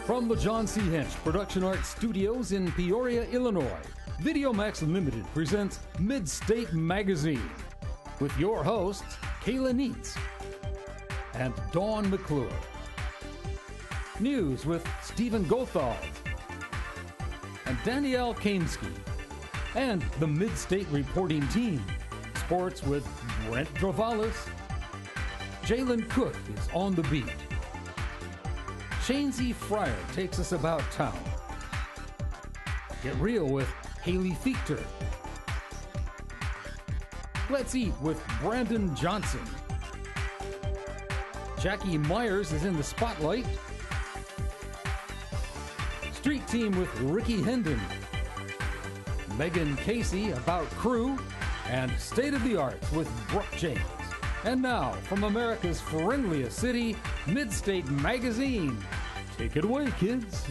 From the John C. Hench Production Arts Studios in Peoria, Illinois, VideoMax Limited presents Midstate Magazine with your hosts, Kayla Neitz and Dawn McClure. News with Stephen Gothald and Danielle Kamsky. And the Midstate reporting team. Sports with Brent Dravalis. Jalen Cook is on the beat. Shanesy Fryer takes us about town. Get real with Haley Fichter. Let's eat with Brandon Johnson. Jackie Myers is in the spotlight. Street Team with Ricky Hendon. Megan Casey about crew, and State of the Arts with Brooke James. And now, from America's friendliest city, Midstate Magazine. Take it away, kids.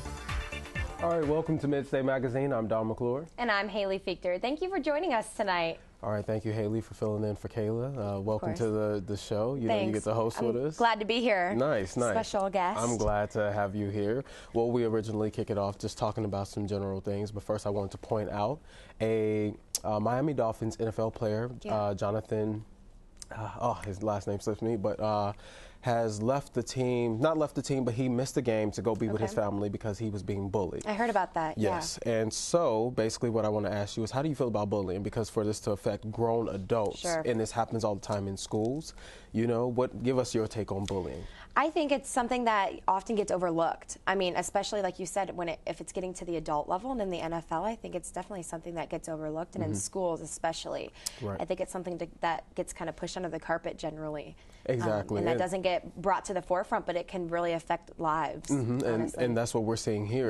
All right, welcome to Midstate Magazine. I'm Don McClure. And I'm Haley Fichter. Thank you for joining us tonight. All right, thank you, Haley, for filling in for Kayla. Welcome to the show. You know, you get to host with us. Glad to be here. Nice. Special guest. I'm glad to have you here. Well, we originally kick it off just talking about some general things, but first I wanted to point out a Miami Dolphins NFL player, Jonathan, his last name slips me, but has left the team, not left the team, but he missed the game to go be with his family because he was being bullied. I heard about that, Yes, and so basically what I want to ask you is, how do you feel about bullying? Because for this to affect grown adults, and this happens all the time in schools, you know, give us your take on bullying. I think it's something that often gets overlooked. I mean, especially like you said, if it's getting to the adult level and in the NFL, I think it's definitely something that gets overlooked, and in schools especially. I think it's something that gets kind of pushed under the carpet generally. Exactly. And that doesn't get brought to the forefront, but it can really affect lives. And that's what we're seeing here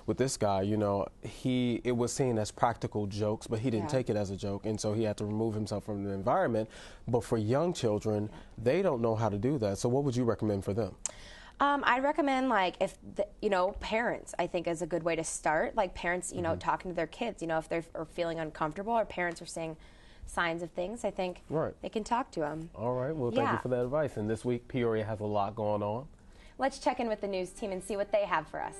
with this guy. You know, it was seen as practical jokes, but he didn't take it as a joke, and so he had to remove himself from the environment. But for young children, they don't know how to do that. So what would you recommend for them? I'd recommend, like, parents, I think, is a good way to start. Like, parents, you know, talking to their kids, you know, if they're feeling uncomfortable or parents are seeing signs of things, I think they can talk to them. All right. Well, thank you for that advice. And this week, Peoria has a lot going on. Let's check in with the news team and see what they have for us.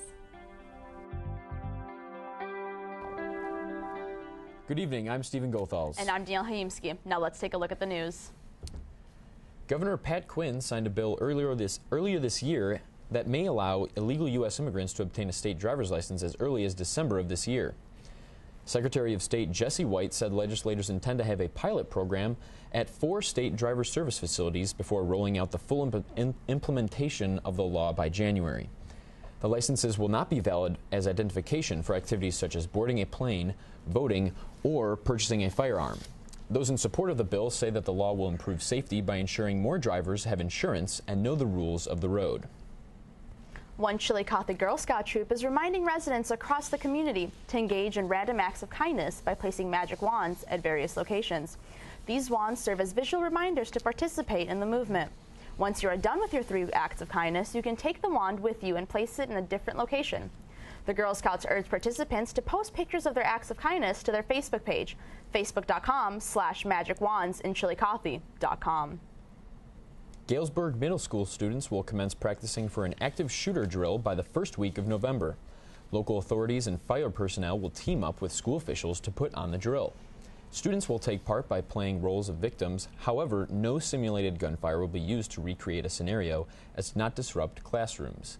Good evening. I'm Stephen Gothals. And I'm Danielle Kamsky. Now let's take a look at the news. Governor Pat Quinn signed a bill earlier this year that may allow illegal U.S. immigrants to obtain a state driver's license as early as December of this year. Secretary of State Jesse White said legislators intend to have a pilot program at 4 state driver service facilities before rolling out the full implementation of the law by January. The licenses will not be valid as identification for activities such as boarding a plane, voting, or purchasing a firearm. Those in support of the bill say that the law will improve safety by ensuring more drivers have insurance and know the rules of the road. One Chillicothe Girl Scout troop is reminding residents across the community to engage in random acts of kindness by placing magic wands at various locations. These wands serve as visual reminders to participate in the movement. Once you are done with your 3 acts of kindness, you can take the wand with you and place it in a different location. The Girl Scouts urge participants to post pictures of their acts of kindness to their Facebook page, facebook.com/magicwandsinchillicothe.com. Galesburg Middle School students will commence practicing for an active shooter drill by the first week of November. Local authorities and fire personnel will team up with school officials to put on the drill. Students will take part by playing roles of victims. However, no simulated gunfire will be used to recreate a scenario as to not disrupt classrooms.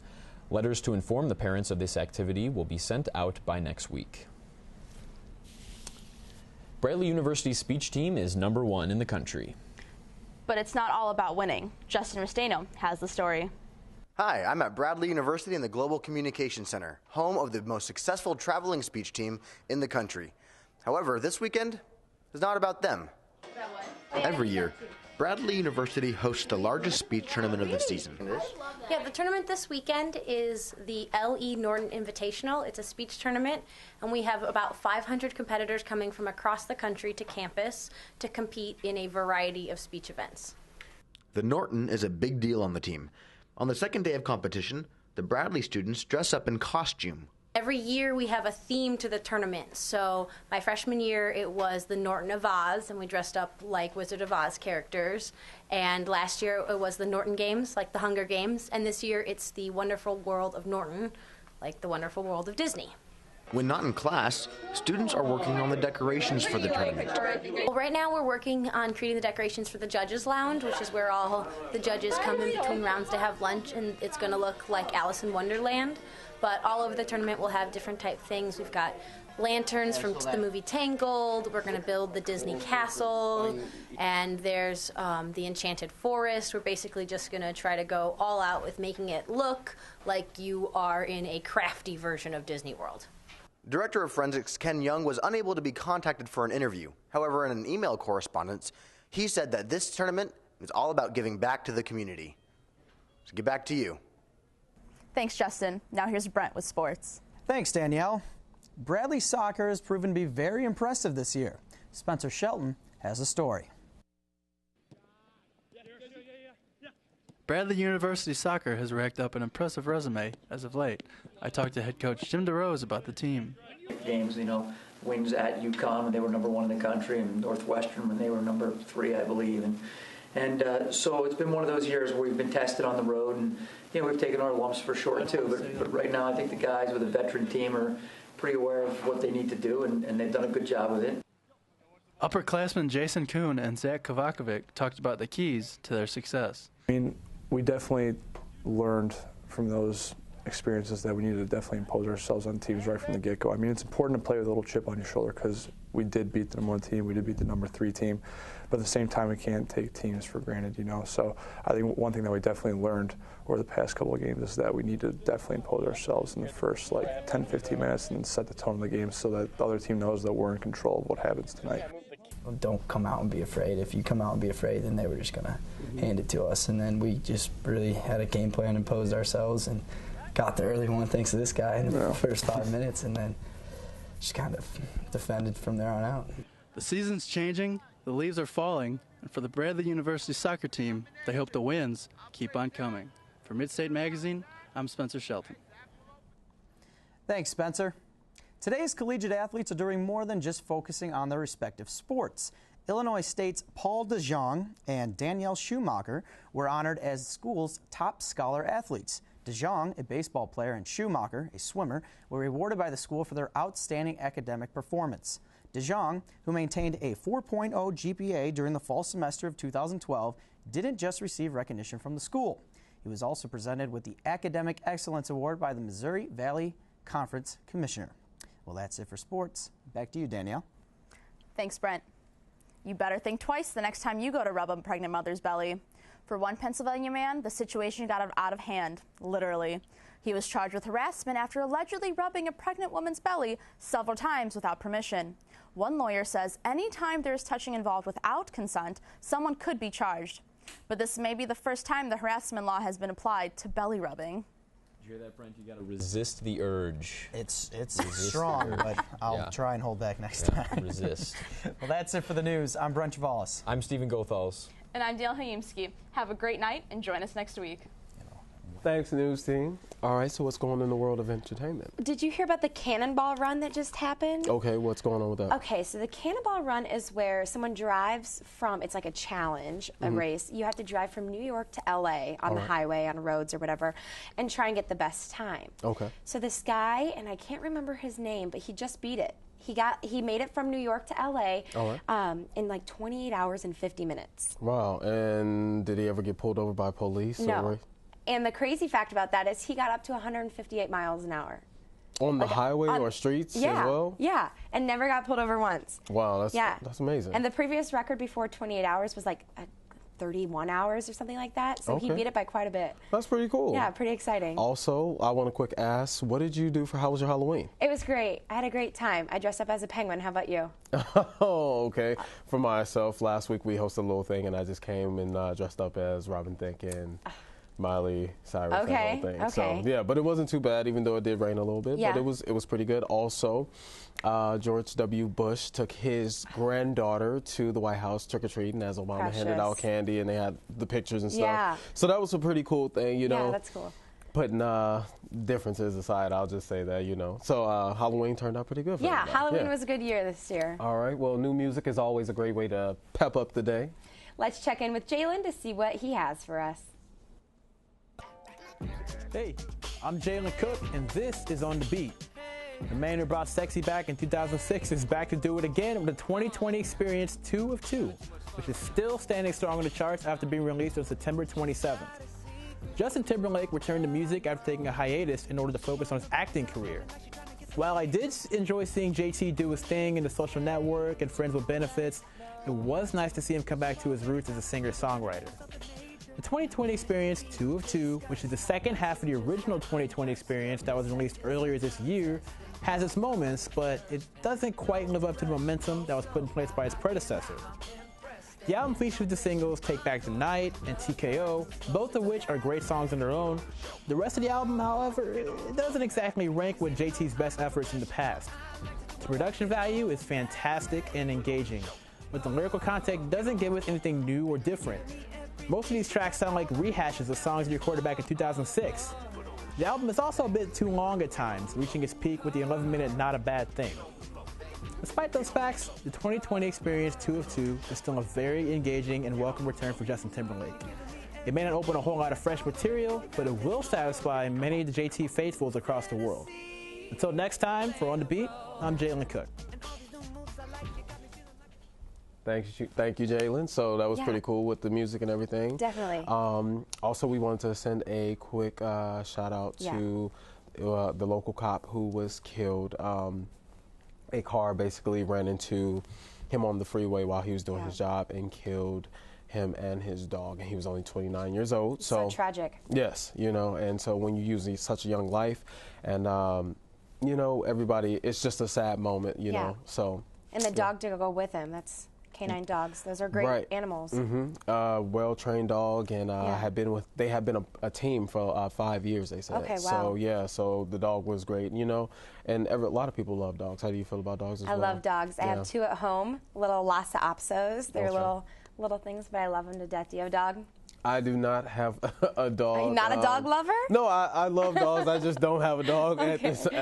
Letters to inform the parents of this activity will be sent out by next week. Bradley University's speech team is #1 in the country. But it's not all about winning. Justin Restaino has the story. Hi, I'm at Bradley University in the Global Communication Center, home of the most successful traveling speech team in the country. However, this weekend is not about them. Every year, Bradley University hosts the largest speech tournament of the season. Yeah, the tournament this weekend is the L.E. Norton Invitational. It's a speech tournament, and we have about 500 competitors coming from across the country to campus to compete in a variety of speech events. The Norton is a big deal on the team. On the second day of competition, the Bradley students dress up in costume, Every year we have a theme to the tournament. So my freshman year it was the Norton of Oz, and we dressed up like Wizard of Oz characters. And last year it was the Norton Games, like the Hunger Games. And this year it's the Wonderful World of Norton, like the Wonderful World of Disney. When not in class, students are working on the decorations for the tournament. Well, right now we're working on creating the decorations for the Judges Lounge, which is where all the judges come in between rounds to have lunch, and it's going to look like Alice in Wonderland. But all over the tournament we'll have different type things. We've got lanterns from the movie Tangled. We're going to build the Disney Castle, and there's the Enchanted Forest. We're basically just going to try to go all out with making it look like you are in a crafty version of Disney World. Director of Forensics Ken Young was unable to be contacted for an interview. However, in an email correspondence, he said that this tournament is all about giving back to the community. So get back to you. Thanks, Justin. Now here's Brent with sports. Thanks, Danielle. Bradley soccer has proven to be very impressive this year. Spencer Shelton has a story. Bradley University soccer has racked up an impressive resume as of late. I talked to head coach Jim DeRose about the team. Games, wins at UConn when they were #1 in the country, and Northwestern when they were #3, I believe. And so it's been one of those years where we've been tested on the road, and we've taken our lumps for sure too. But right now I think the guys with a veteran team are pretty aware of what they need to do, and they've done a good job with it. Upperclassmen Jason Kuhn and Zach Kovakovic talked about the keys to their success. We definitely learned from those experiences that we needed to definitely impose ourselves on teams right from the get-go. It's important to play with a little chip on your shoulder because we did beat the #1 team, we did beat the #3 team, but at the same time we can't take teams for granted, So I think one thing that we definitely learned over the past couple of games is that we need to definitely impose ourselves in the first 10-15 minutes and set the tone of the game so that the other team knows that we're in control of what happens tonight. Don't come out and be afraid. If you come out and be afraid, then they were just going to hand it to us. And then we just really had a game plan, imposed ourselves, and got the early one thanks to this guy in the first 5 minutes, and then just kind of defended from there on out. The season's changing, the leaves are falling, and for the Bradley University soccer team, they hope the wins keep on coming. For Midstate Magazine, I'm Spencer Shelton. Thanks, Spencer. Today's collegiate athletes are doing more than just focusing on their respective sports. Illinois State's Paul DeJong and Danielle Schumacher were honored as the school's top scholar athletes. DeJong, a baseball player, and Schumacher, a swimmer, were rewarded by the school for their outstanding academic performance. DeJong, who maintained a 4.0 GPA during the fall semester of 2012, didn't just receive recognition from the school. He was also presented with the Academic Excellence Award by the Missouri Valley Conference Commissioner. Well, that's it for sports. Back to you, Danielle. Thanks, Brent. You better think twice the next time you go to rub a pregnant mother's belly. For one Pennsylvania man, the situation got out of hand, literally. He was charged with harassment after allegedly rubbing a pregnant woman's belly several times without permission. One lawyer says any time there is touching involved without consent, someone could be charged. But this may be the first time the harassment law has been applied to belly rubbing. Did you hear that, Brent? You got to resist the urge. It's strong, but I'll try and hold back next time. Resist. Well, that's it for the news. I'm Brent Travalis. I'm Stephen Gothals. And I'm Dale Hayimski. Have a great night and join us next week. Thanks, news team. All right, so what's going on in the world of entertainment? Did you hear about the Cannonball Run that just happened? Okay, what's going on with that? Okay, so the Cannonball Run is where someone drives from, it's like a challenge, a race. You have to drive from New York to LA on the highway, on roads or whatever, and try and get the best time. Okay. So this guy, and I can't remember his name, but he just beat it. He made it from New York to LA in like 28 hours and 50 minutes. Wow, and did he ever get pulled over by police? No. And the crazy fact about that is he got up to 158 miles an hour. On the highway or streets as well? Yeah, and never got pulled over once. Wow, that's amazing. And the previous record before 28 hours was like 31 hours or something like that. So he beat it by quite a bit. That's pretty cool. Yeah, pretty exciting. Also, I want to quick ask, what did you do how was your Halloween? It was great. I had a great time. I dressed up as a penguin. How about you? Oh, okay. For myself, last week we hosted a little thing and I just came and dressed up as Robin Thicke and Miley Cyrus, that whole thing. So yeah, but it wasn't too bad, even though it did rain a little bit. But it was pretty good. Also, George W. Bush took his granddaughter to the White House trick-or-treating as Obama handed out candy, and they had the pictures and stuff. So that was a pretty cool thing, you know. Yeah, that's cool. putting differences aside, I'll just say that, you know. So Halloween turned out pretty good for everybody. Halloween was a good year this year. All right. Well, new music is always a great way to pep up the day. Let's check in with Jalen to see what he has for us. Hey, I'm Jalen Cook, and this is On The Beat. The man who brought Sexy back in 2006 is back to do it again with the 2020 Experience 2 of 2, which is still standing strong on the charts after being released on September 27th. Justin Timberlake returned to music after taking a hiatus in order to focus on his acting career. While I did enjoy seeing JT do his thing in The Social Network and Friends with Benefits, it was nice to see him come back to his roots as a singer-songwriter. The 2020 Experience 2 of 2, which is the second half of the original 2020 Experience that was released earlier this year, has its moments, but it doesn't quite live up to the momentum that was put in place by its predecessor. The album features the singles Take Back the Night and TKO, both of which are great songs on their own. The rest of the album, however, it doesn't exactly rank with JT's best efforts in the past. The production value is fantastic and engaging, but the lyrical content doesn't give us anything new or different. Most of these tracks sound like rehashes of songs he recorded back in 2006. The album is also a bit too long at times, reaching its peak with the 11-minute Not a Bad Thing. Despite those facts, the 2020 Experience 2 of 2 is still a very engaging and welcome return for Justin Timberlake. It may not open a whole lot of fresh material, but it will satisfy many of the JT faithfuls across the world. Until next time, for On The Beat, I'm Jalen Cook. Thank you, Jalen. So that was pretty cool with the music and everything. Definitely. Also, we wanted to send a quick shout out to the local cop who was killed. A car basically ran into him on the freeway while he was doing his job and killed him and his dog. And he was only 29 years old. So tragic. Yes, you know, and so when you use such a young life, and you know, everybody, it's just a sad moment, you know. So. And the dog to go with him. That's canine dogs. Those are great animals. Well-trained dog, and they had been a team for 5 years, they said. Okay, wow. So so the dog was great, you know, and a lot of people love dogs. How do you feel about dogs as well? I love dogs. I have 2 at home, little Lhasa Apsos. They're little things, but I love them to death. Do you have a dog? I do not have a dog. Are you not a dog lover? No, I love dogs. I just don't have a dog at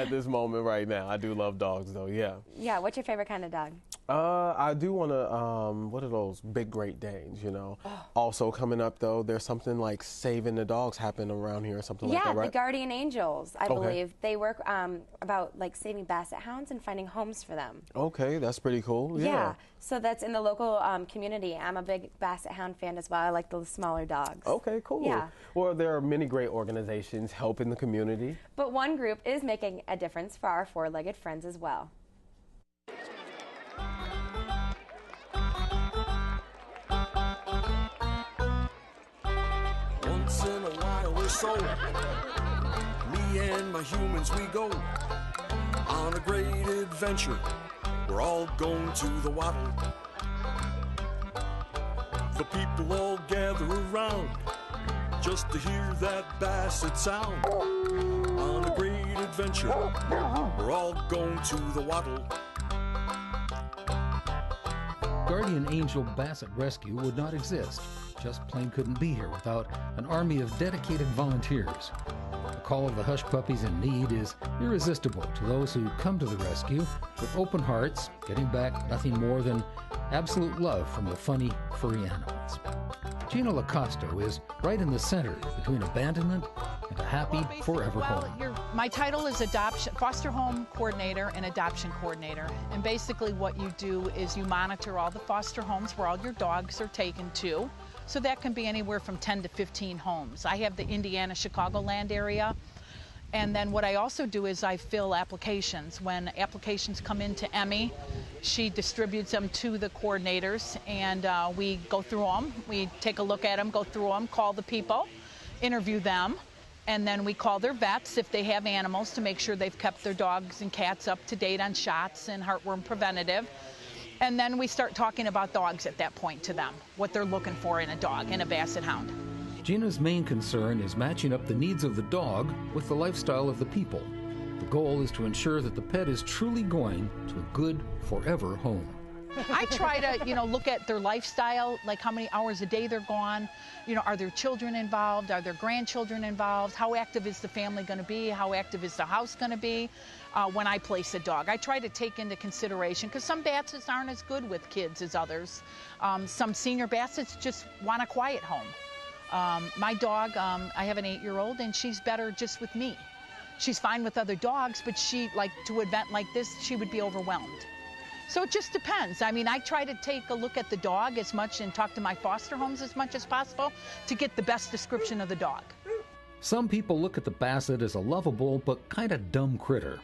this moment right now. I do love dogs, though, yeah. Yeah, what's your favorite kind of dog? I do want to, what are those? Big Great Danes, you know. Also coming up, though, there's something like saving the dogs happening around here or something like that, right? Yeah, the Guardian Angels, I believe. They work about like saving basset hounds and finding homes for them. Okay, that's pretty cool. Yeah. So that's in the local community. I'm a big basset hound fan as well. I like the smaller dogs. Okay, cool. Yeah. Well, there are many great organizations helping the community. But one group is making a difference for our four-legged friends as well. Once in a while or so, me and my humans, we go on a great adventure. We're all going to the water. The people all gather around just to hear that basset sound. On a great adventure, we're all going to the water. Guardian Angel Basset Rescue would not exist. Just plain couldn't be here without an army of dedicated volunteers. The call of the hush puppies in need is irresistible to those who come to the rescue with open hearts, getting back nothing more than absolute love from the funny, furry animals. Gina Lacosto is right in the center between abandonment and a happy forever home. My title is foster home coordinator and adoption coordinator. And basically what you do is you monitor all the foster homes where all your dogs are taken to. So that can be anywhere from 10 to 15 homes. I have the Indiana, Chicagoland area. And then what I also do is I fill applications. When applications come into Emmy, she distributes them to the coordinators, and we go through them. We take a look at them, go through them, call the people, interview them, and then we call their vets if they have animals to make sure they've kept their dogs and cats up to date on shots and heartworm preventative. And then we start talking about dogs at that point to them, what they're looking for in a dog, in a basset hound. Gina's main concern is matching up the needs of the dog with the lifestyle of the people. The goal is to ensure that the pet is truly going to a good forever home. I try to, look at their lifestyle, like how many hours a day they're gone. Are there children involved? Are there grandchildren involved? How active is the family going to be? How active is the house going to be when I place a dog? I try to take into consideration, because some Bassets aren't as good with kids as others. Some senior Bassets just want a quiet home. My dog, I have an 8-year-old, and she's better just with me. She's fine with other dogs, but to an event like this, she would be overwhelmed. So it just depends. I mean, I try to take a look at the dog as much and talk to my foster homes as much as possible to get the best description of the dog. Some people look at the Basset as a lovable but kind of dumb critter.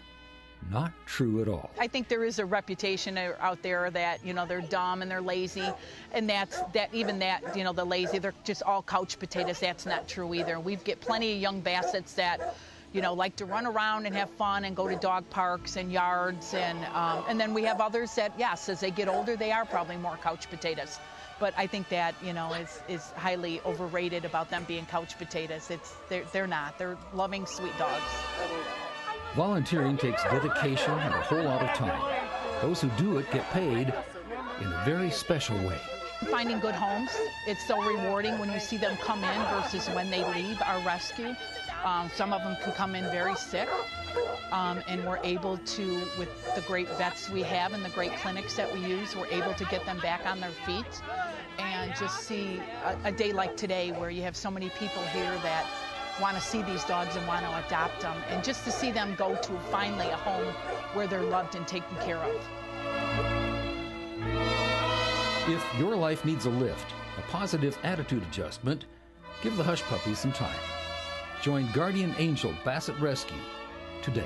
Not true at all. I think there is a reputation out there that, they're dumb and they're lazy, and the lazy, they're just all couch potatoes. That's not true either. We get plenty of young Bassets that like to run around and have fun and go to dog parks and yards, and then we have others that, yes, as they get older, they are probably more couch potatoes. But I think that, is highly overrated about them being couch potatoes. They're not. They're loving, sweet dogs. Volunteering takes dedication and a whole lot of time. Those who do it get paid in a very special way. Finding good homes, it's so rewarding when you see them come in versus when they leave our rescue. Some of them can come in very sick, and we're able to, with the great vets we have and the great clinics that we use, we're able to get them back on their feet. And just see a day like today where you have so many people here that want to see these dogs and want to adopt them, and just to see them go to finally a home where they're loved and taken care of. If your life needs a lift, a positive attitude adjustment, give the Hush Puppies some time. Join Guardian Angel Basset Rescue today.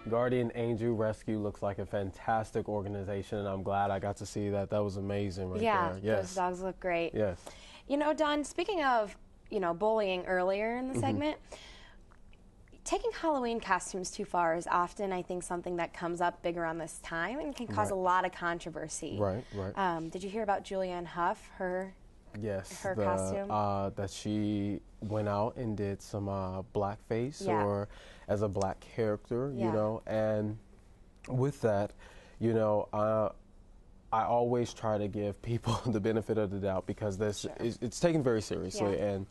Guardian Angel Rescue looks like a fantastic organization, and I'm glad I got to see that. That was amazing right there. Yeah, those dogs look great. Yes. Don, speaking of, bullying earlier in the segment, taking Halloween costumes too far is often, I think, something that comes up big around this time and can cause a lot of controversy. Right, right. Did you hear about Julianne Hough, her costume? That she went out and did some blackface or as a black character, and with that, I always try to give people the benefit of the doubt, because it's taken very seriously, and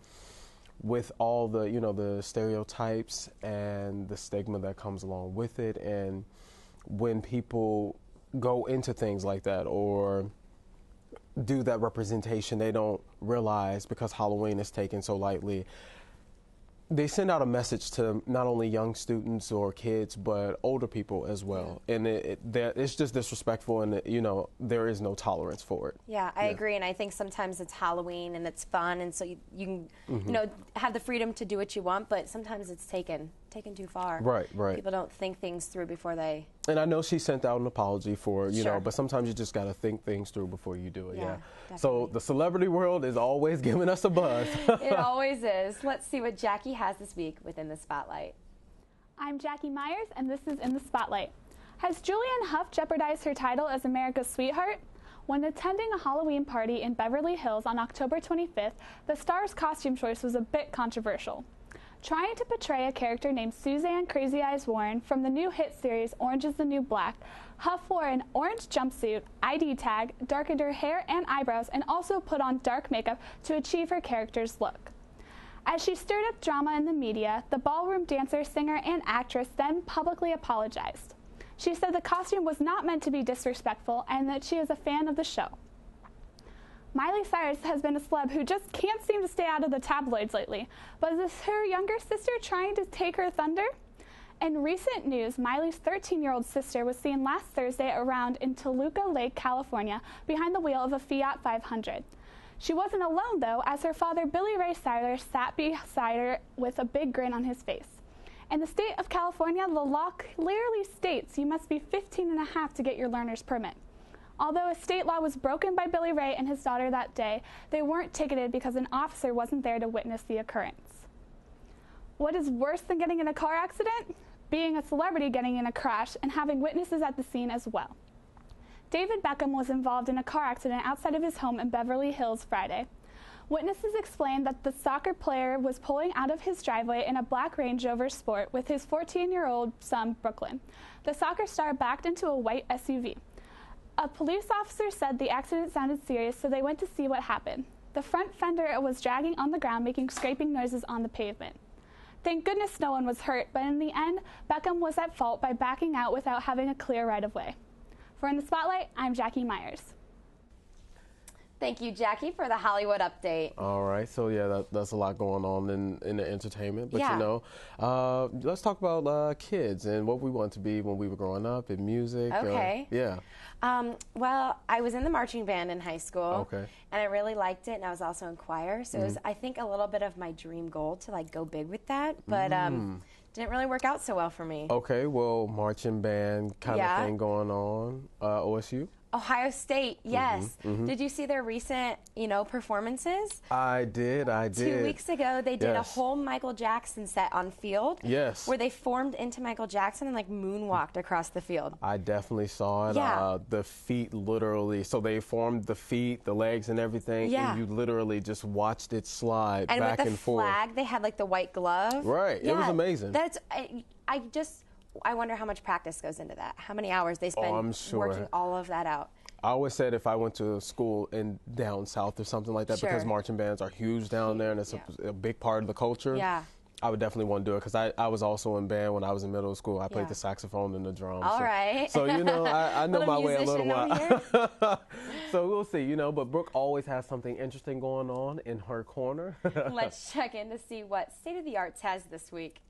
with all the the stereotypes and the stigma that comes along with it, and when people go into things like that or do that representation, they don't realize, because Halloween is taken so lightly, they send out a message to not only young students or kids, but older people as well. And it's just disrespectful, and there is no tolerance for it. Yeah, I agree. And I think sometimes it's Halloween and it's fun, and so you can have the freedom to do what you want, but sometimes it's taken too far. Right, right. People don't think things through before they... And I know she sent out an apology for, but sometimes you just got to think things through before you do it. Yeah. So the celebrity world is always giving us a buzz. It always is. Let's see what Jackie has this week within the Spotlight. I'm Jackie Myers, and this is In the Spotlight. Has Julianne Hough jeopardized her title as America's sweetheart? When attending a Halloween party in Beverly Hills on October 25th, the star's costume choice was a bit controversial. Trying to portray a character named Suzanne Crazy Eyes Warren from the new hit series Orange is the New Black, Hough wore an orange jumpsuit, ID tag, darkened her hair and eyebrows, and also put on dark makeup to achieve her character's look. As she stirred up drama in the media, the ballroom dancer, singer, and actress then publicly apologized. She said the costume was not meant to be disrespectful and that she is a fan of the show. Miley Cyrus has been a celeb who just can't seem to stay out of the tabloids lately, but is her younger sister trying to take her thunder? In recent news, Miley's 13-year-old sister was seen last Thursday around in Toluca Lake, California, behind the wheel of a Fiat 500. She wasn't alone, though, as her father, Billy Ray Cyrus, sat beside her with a big grin on his face. In the state of California, the law clearly states you must be 15 and a half to get your learner's permit. Although a state law was broken by Billy Ray and his daughter that day, they weren't ticketed because an officer wasn't there to witness the occurrence. What is worse than getting in a car accident? Being a celebrity getting in a crash and having witnesses at the scene as well. David Beckham was involved in a car accident outside of his home in Beverly Hills Friday. Witnesses explained that the soccer player was pulling out of his driveway in a black Range Rover Sport with his 14-year-old son, Brooklyn. The soccer star backed into a white SUV. A police officer said the accident sounded serious, so they went to see what happened. The front fender was dragging on the ground, making scraping noises on the pavement. Thank goodness no one was hurt, but in the end, Beckham was at fault by backing out without having a clear right-of-way. For In the Spotlight, I'm Jackie Myers. Thank you, Jackie, for the Hollywood update. All right, so yeah, that's a lot going on in the entertainment. But you know, let's talk about kids and what we want to be when we were growing up in music. Okay. Yeah. Well, I was in the marching band in high school. Okay. And I really liked it, and I was also in choir. So it was, I think, a little bit of my dream goal to like go big with that. But didn't really work out so well for me. Okay, well, marching band kind of thing going on. OSU? Ohio State, yes. Did you see their recent, performances? I did. 2 weeks ago, they did a whole Michael Jackson set on field. Yes. Where they formed into Michael Jackson and like moonwalked across the field. I definitely saw it. Yeah. The feet literally, so they formed the feet, the legs and everything, and you literally just watched it slide and back with the and forth. flag, they had like the white glove. Right, it was amazing. I wonder how much practice goes into that. How many hours they spend working all of that out. I always said if I went to school in down south or something like that, because marching bands are huge down there and it's a big part of the culture. Yeah. I would definitely want to do it because I was also in band when I was in middle school. I played the saxophone and the drums. All right. So, you know, I know my way a little while. So we'll see, you know, but Brooke always has something interesting going on in her corner. Let's check in to see what State of the Arts has this week.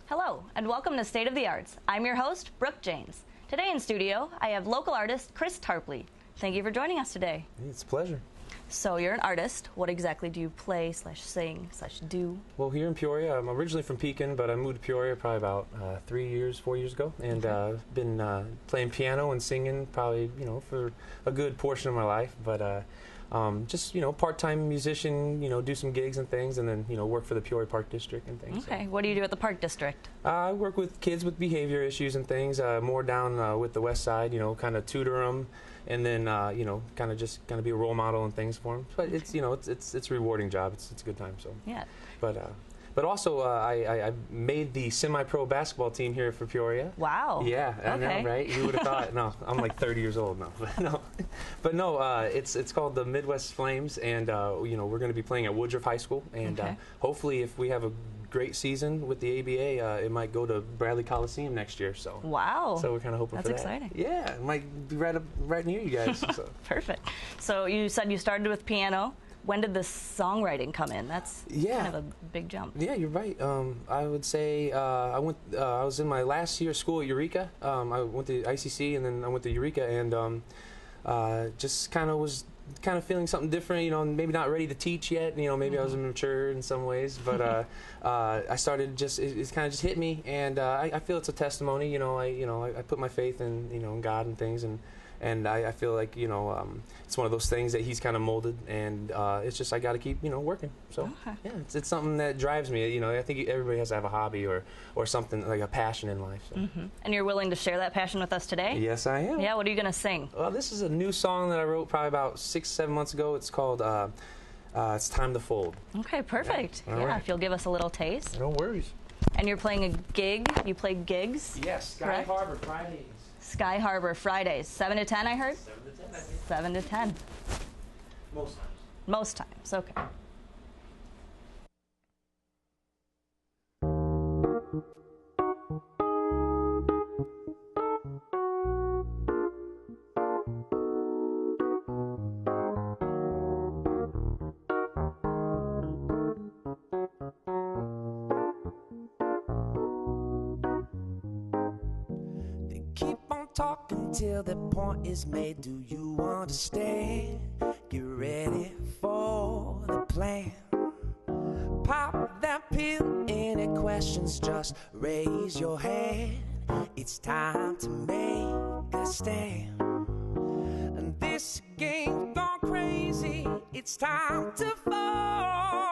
Hello, and welcome to State of the Arts. I'm your host, Brooke James. Today in studio, I have local artist Chris Tarpley. Thank you for joining us today. It's a pleasure. So you're an artist. What exactly do you play, sing, do? Well, here in Peoria, I'm originally from Pekin, but I moved to Peoria probably about 4 years ago, and I've been playing piano and singing probably, for a good portion of my life, but just, part-time musician, do some gigs and things, and then, work for the Peoria Park District and things. Okay, what do you do at the Park District? I work with kids with behavior issues and things, more down with the west side, kind of tutor them, and then, kind of be a role model and things for them. But it's, it's a rewarding job. It's a good time, so. Yeah. But also, I made the semi-pro basketball team here for Peoria. Wow. Yeah, I know, right? Who would have thought? No, I'm like 30 years old now. But no, it's called the Midwest Flames, and we're going to be playing at Woodruff High School, and hopefully, if we have a great season with the ABA, it might go to Bradley Coliseum next year. So. Wow. So we're kind of hoping for that. That's exciting. Yeah, it might be right near you guys. So. Perfect. So you said you started with piano. When did the songwriting come in? That's kind of a big jump. Yeah, you're right. I would say I was in my last year of school at Eureka. I went to ICC and then I went to Eureka and just kind of was feeling something different. Maybe not ready to teach yet. Maybe I was immature in some ways, but I started it kind of just hit me, and I feel it's a testimony. I put my faith in God and things, and I feel like it's one of those things that He's kind of molded, and it's just I got to keep working. So yeah, it's something that drives me. I think everybody has to have a hobby or something like a passion in life. So. And you're willing to share that passion with us today? Yes, I am. Yeah. What are you gonna sing? Well, this is a new song that I wrote probably about 6-7 months ago. It's called "It's Time to Fold." Okay, perfect. All yeah, right. if you'll give us a little taste. No worries. And you're playing a gig. You play gigs? Yes, Sky Harbor Fridays. Sky Harbor Fridays, 7 to 10, I heard? 7 to 10, I think. 7 to 10. Most times. Most times, okay. Talking till the point is made. Do you want to stay? Get ready for the plan. Pop that pill. Any questions, just raise your hand. It's time to make a stand. And this game's gone crazy. It's time to fall.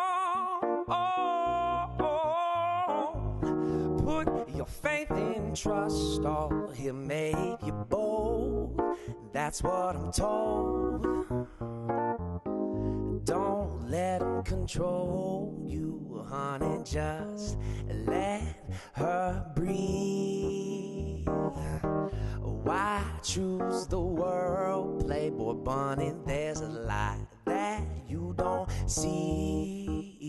Put your faith in trust, all He'll make you bold. That's what I'm told. control you, honey. Just let her breathe. Why choose the world, Playboy Bunny? There's a light that you don't see.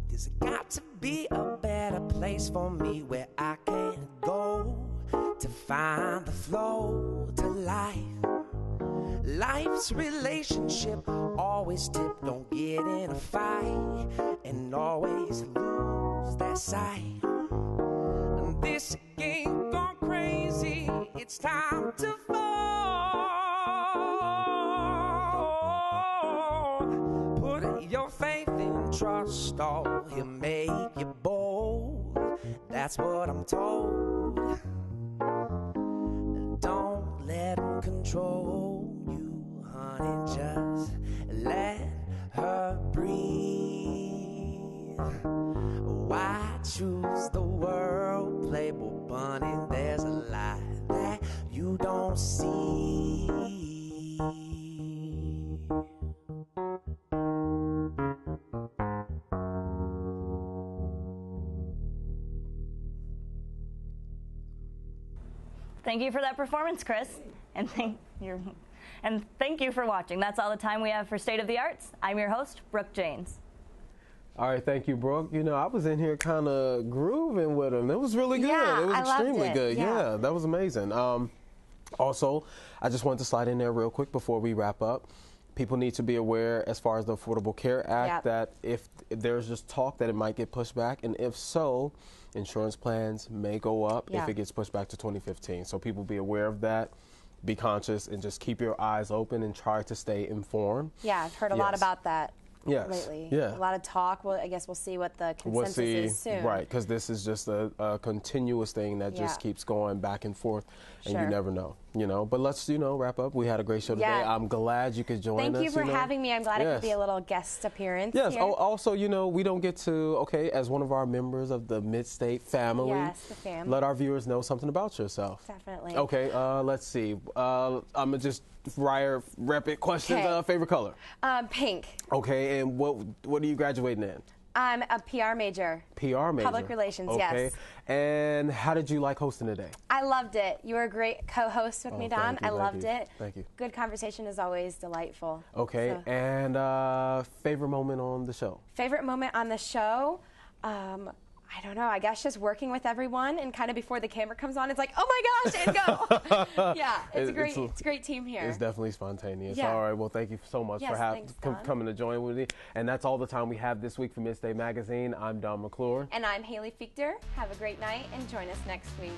There's got to be a better place for me where I can go to find the flow to life. Life's relationship always tip, don't get in a fight, and always lose that sight. And this game gone crazy, it's time to fall. Put your faith and trust, all he'll make you bold. That's what I'm told. Don't let him control you, honey. Just let her breathe. Why choose the world, Playboy Bunny? There's a lie that you don't see. Thank you for that performance, Chris. And thank you for watching. That's all the time we have for State of the Arts. I'm your host, Brooke Janes. All right, thank you, Brooke. You know, I was in here kind of grooving with him. It was really good. Yeah, it was I loved extremely it. good. Yeah. Yeah, that was amazing. Also, I just wanted to slide in there real quick before we wrap up. People need to be aware, as far as the Affordable Care Act, that if there's just talk that it might get pushed back, and if so, insurance plans may go up if it gets pushed back to 2015. So people be aware of that. Be conscious and just keep your eyes open and try to stay informed. Yeah, I've heard a lot about that lately. Yeah. A lot of talk. Well, I guess we'll see what the consensus is soon. Right, because this is just a continuous thing that just keeps going back and forth, and you never know, you know. But let's, wrap up. We had a great show today. I'm glad you could join us. Thank you for having me. I'm glad it could be a little guest appearance. Yes. Here. Also, we don't get to, as one of our members of the Midstate family, the family, let our viewers know something about yourself. Definitely. Okay, let's see. I'm going to just rapid questions. Favorite color? Pink. Okay, and what are you graduating in? I'm a PR major. PR major? Public relations, yes. And how did you like hosting today? I loved it. You were a great co-host with me, Don. I loved it. Thank you. Good conversation is always delightful. Okay, and favorite moment on the show? Favorite moment on the show? I don't know. I guess just working with everyone and kind of before the camera comes on, it's like, oh my gosh, and go. Yeah, it's a great team here. It's definitely spontaneous. Yeah. All right. Well, thank you so much for coming to join with me. And that's all the time we have this week for Midstate Magazine. I'm Don McClure. And I'm Haley Fichter. Have a great night and join us next week.